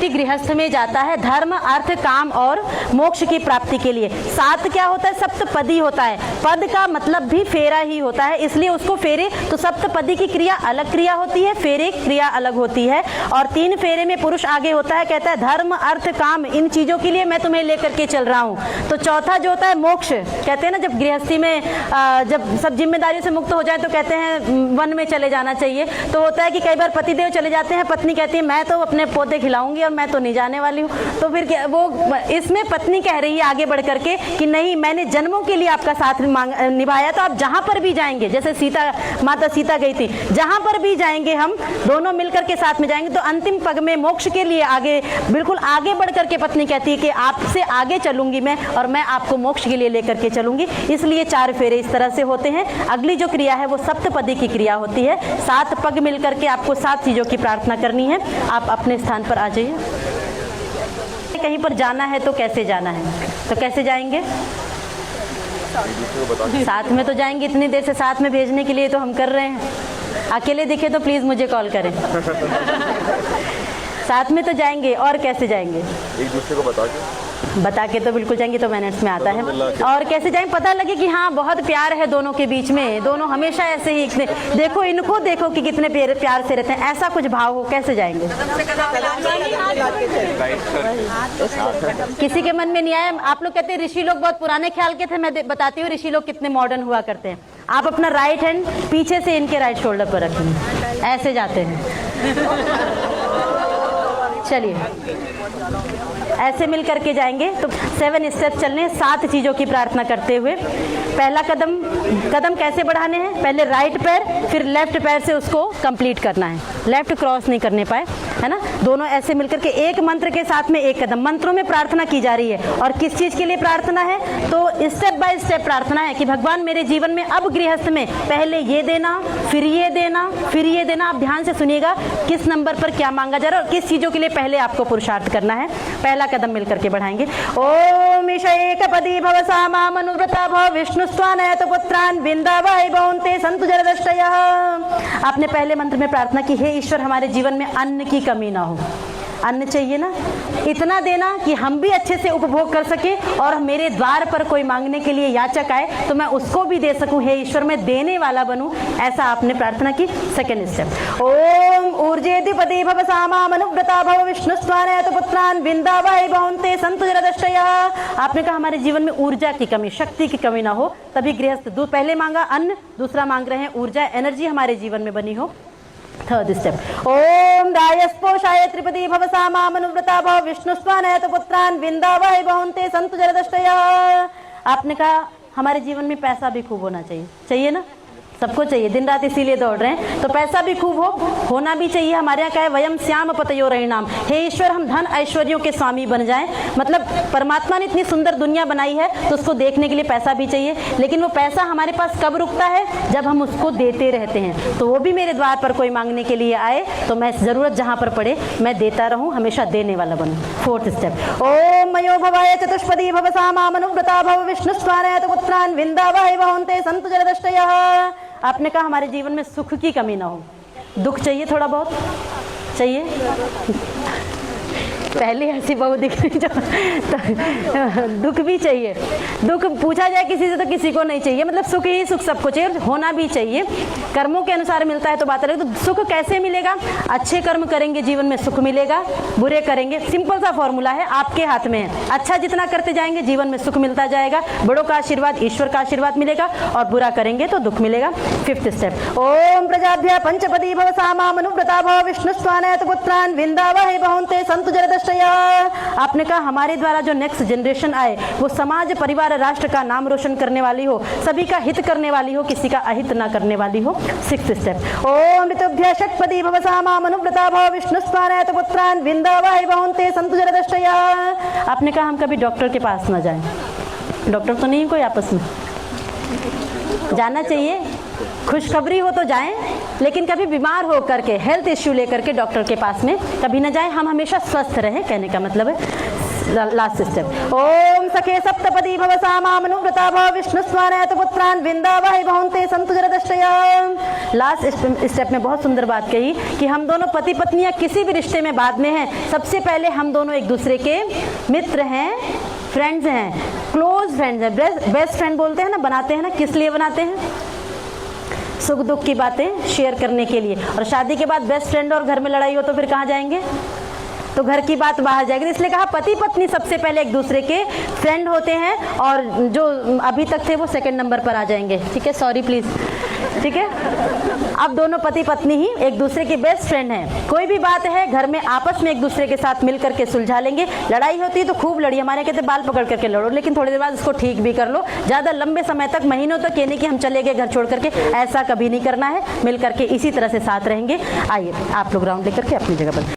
व्यक्ति गृहस्थ में जाता है धर्म अर्थ काम और मोक्ष की प्राप्ति के लिए। 7 क्या होता है? सप्तपदी होता है। पद का मतलब भी फेरा ही होता है, इसलिए उसको फेरे, तो सप्तपदी की क्रिया अलग क्रिया होती है, फेरे क्रिया अलग होती है। और 3 फेरे में पुरुष आगे होता है, कहता है धर्म अर्थ काम इन चीजों के लिए मैं तुम्हें लेकर के चल रहा हूँ। तो चौथा जो होता है मोक्ष, कहते हैं ना जब गृहस्थी में जब सब जिम्मेदारियों से मुक्त हो जाए तो कहते हैं वन में चले जाना चाहिए। तो होता है कि कई बार पतिदेव चले जाते हैं, पत्नी कहती है मैं तो अपने पौधे खिलाऊंगी और मैं तो नहीं जाने वाली हूँ। तो फिर क्या वो, इसमें पत्नी कह रही है आगे बढ़ करके कि नहीं, मैंने जन्मों के लिए आपका साथ निभाया, तो आप जहां पर भी जाएंगे, जैसे माता सीता गई थी, जहां पर भी जाएंगे हम दोनों मिलकर के साथ में जाएंगे। तो अंतिम पग में मोक्ष के लिए आगे, बिल्कुल आगे बढ़ करके पत्नी कहती है कि आपसे आगे चलूंगी मैं और मैं आपको मोक्ष के लिए लेकर के चलूंगी। इसलिए 4 फेरे इस तरह से होते हैं। अगली जो क्रिया है वो सप्तपदी की क्रिया होती है। 7 पग मिलकर के आपको 7 चीजों की प्रार्थना करनी है। आप अपने स्थान पर आ जाइए। कहीं पर जाना है तो कैसे जाना है? तो कैसे जाएंगे? साथ में तो जाएंगे, इतनी देर से साथ में भेजने के लिए तो हम कर रहे हैं। अकेले दिखे तो प्लीज मुझे कॉल करें। साथ में तो जाएंगे, और कैसे जाएंगे? एक दूसरे को बता के तो बिल्कुल जाएंगे, तो मैनेट्स में आता है। और कैसे जाएंगे? पता लगे कि हाँ बहुत प्यार है दोनों के बीच में, दोनों हमेशा ऐसे ही, देखो इनको देखो कि कितने प्यार से रहते हैं, ऐसा कुछ भाव हो, कैसे जाएंगे? किसी के मन में नहीं आया? आप लोग कहते हैं ऋषि लोग बहुत पुराने ख्याल के थे, मैं बताती हूँ ऋषि लोग कितने मॉडर्न हुआ करते हैं। आप अपना राइट हैंड पीछे से इनके राइट शोल्डर पर रखेंगे, ऐसे जाते हैं। चलिए ऐसे मिल करके जाएंगे। तो 7 स्टेप चलने, 7 चीजों की प्रार्थना करते हुए। पहला कदम कैसे बढ़ाने हैं? पहले राइट पैर, फिर लेफ्ट पैर से उसको कंप्लीट करना है, लेफ्ट क्रॉस नहीं करने पाए, है ना। दोनों ऐसे मिलकर के एक मंत्र के साथ में एक कदम, मंत्रों में प्रार्थना की जा रही है। और किस चीज के लिए प्रार्थना है? तो स्टेप बाय स्टेप प्रार्थना है कि भगवान मेरे जीवन में अब गृहस्थ में पहले ये देना, फिर ये देना, फिर ये देना। आप ध्यान से सुनिएगा किस नंबर पर क्या मांगा जा रहा है और किस चीजों के लिए पहले आपको पुरुषार्थ करना है। पहला कदम मिलकर के बढ़ाएंगे। ओम ईशैकपदी भव सामा मनुव्रता भव विष्णुस्त्वानयत पुत्रान् विंदावै भवन्ते सन्तु जरदष्टयः। आपने पहले मंत्र में प्रार्थना की, हे ईश्वर हमारे जीवन में अन्न की कमी ना हो। अन्न चाहिए ना, इतना देना कि हम भी अच्छे से उपभोग कर सके, और मेरे द्वार पर कोई मांगने के लिए याचक आए तो मैं उसको भी दे सकूं। हे ईश्वर मैं देने वाला बनूं, ऐसा आपने प्रार्थना की। सेकंड स्टेप, ओम ऊर्जेधिपति भव सामा मनुव्रता भव विष्णुस्त्वानयत पुत्रान् विंदावै भवन्ते सन्तु जरदष्टयः। आपने कहा हमारे जीवन में ऊर्जा की कमी, शक्ति की कमी ना हो, तभी गृहस्थ पहले मांगा अन्न, दूसरा मांग रहे हैं ऊर्जा, एनर्जी हमारे जीवन में बनी हो। थर्ड स्टेप, ओम रायस्पोषाय त्रिपदी भव सामा मनुव्रता भव विष्णुस्त्वानयत पुत्रान् विंदावै भवन्ते सन्तु जरदष्टयः। आपने कहा हमारे जीवन में पैसा भी खूब होना चाहिए, चाहिए ना, सबको चाहिए, दिन रात इसीलिए दौड़ रहे हैं। तो पैसा भी खूब होना भी चाहिए। हमारे यहाँ क्या है, वयम श्याम पतयो रहिणाम, हे ईश्वर हम धन ऐश्वर्यों के स्वामी बन जाएं। मतलब परमात्मा ने इतनी सुंदर दुनिया बनाई है तो उसको देखने के लिए पैसा भी चाहिए, लेकिन वो पैसा हमारे पास कब रुकता है? जब हम उसको देते रहते हैं। तो वो भी मेरे द्वार पर कोई मांगने के लिए आए तो मैं जरूरत जहाँ पर पड़े मैं देता रहूँ, हमेशा देने वाला बनूँ। फोर्थ स्टेप, ओम मयो भवाय चतुष्पदी भव सामा मनुव्रता भव विष्णुस्त्वानयत पुत्रान् विंदावै भवन्ते सन्तु जरदष्टयः। आपने कहा हमारे जीवन में सुख की कमी ना हो, दुख चाहिए, थोड़ा बहुत चाहिए। पहले ऐसी बहू दिख रही जो तो दुख भी चाहिए। दुख पूछा जाए किसी से तो किसी को नहीं चाहिए, मतलब सुख ही सुख सबको चाहिए, होना भी चाहिए। कर्मों के अनुसार मिलता है तो बात अलग। तो सुख कैसे मिलेगा? अच्छे कर्म करेंगे जीवन में सुख मिलेगा, बुरे करेंगे, सिंपल सा फॉर्मूला है, आपके हाथ में है। अच्छा जितना करते जाएंगे जीवन में सुख मिलता जाएगा, बड़ों का आशीर्वाद, ईश्वर का आशीर्वाद मिलेगा, और बुरा करेंगे तो दुख मिलेगा। फिफ्थ स्टेप, ओम प्रजाभ्य पंचपदी भव सामा मनुव्रता भव विष्णुस्त्वानयत पुत्रान् विंदावै भवन्ते सन्तु जरदष्टयः। आपने कहा हमारे द्वारा जो नेक्स्ट जनरेशन आए वो समाज परिवार राष्ट्र का नाम रोशन करने वाली हो, सभी का हित करने वाली हो, किसी का अहित ना करने वाली हो। सिक्स्थ स्टेप, ओम ऋतुभ्य षट्पदी भव सामा मनुव्रता भव विष्णुस्त्वानयत पुत्रान् विंदावै भवन्ते सन्तु जरदष्टयः। आपने कहा हम कभी डॉक्टर के पास ना जाएं, डॉक्टर तो नहीं कोई आपस में, जाना चाहिए, खुशखबरी हो तो जाएं, लेकिन कभी बीमार हो करके हेल्थ इश्यू लेकर के डॉक्टर के पास में कभी ना जाएं। हम हमेशा स्वस्थ रहें, कहने का मतलब है। Last step. ओम सखे सप्तपदी भव सामानुव्रता भव विष्णुस्वानयत पुत्रान विंदावहि बहुन्ते संतु जरदष्टया। लास्ट स्टेप में बहुत सुंदर बात कही कि हम दोनों पति पत्नियां किसी भी रिश्ते में बाद में हैं, सबसे पहले हम दोनों एक दूसरे के मित्र हैं, फ्रेंड्स हैं, क्लोज फ्रेंड्स हैं। बेस्ट फ्रेंड बोलते हैं ना, बनाते हैं ना, किस लिए बनाते हैं? सुख दुख की बातें शेयर करने के लिए। और शादी के बाद बेस्ट फ्रेंड और घर में लड़ाई हो तो फिर कहाँ जाएंगे? तो घर की बात बाहर जाएगी। इसलिए कहा पति पत्नी सबसे पहले एक दूसरे के फ्रेंड होते हैं और जो अभी तक थे वो सेकंड नंबर पर आ जाएंगे। ठीक है, सॉरी प्लीज। ठीक है, अब दोनों पति पत्नी ही एक दूसरे के बेस्ट फ्रेंड हैं। कोई भी बात है घर में आपस में एक दूसरे के साथ मिल करके सुलझा लेंगे। लड़ाई होती है तो खूब लड़ी, हमारे कहते बाल पकड़ करके लड़ो, लेकिन थोड़ी देर बाद उसको ठीक भी कर लो। ज़्यादा लंबे समय तक, महीनों तक ये नहीं कि हम चले गए घर छोड़ करके, ऐसा कभी नहीं करना है। मिल करके इसी तरह से साथ रहेंगे। आइए आप लोग राउंड लेकर के अपनी जगह पर।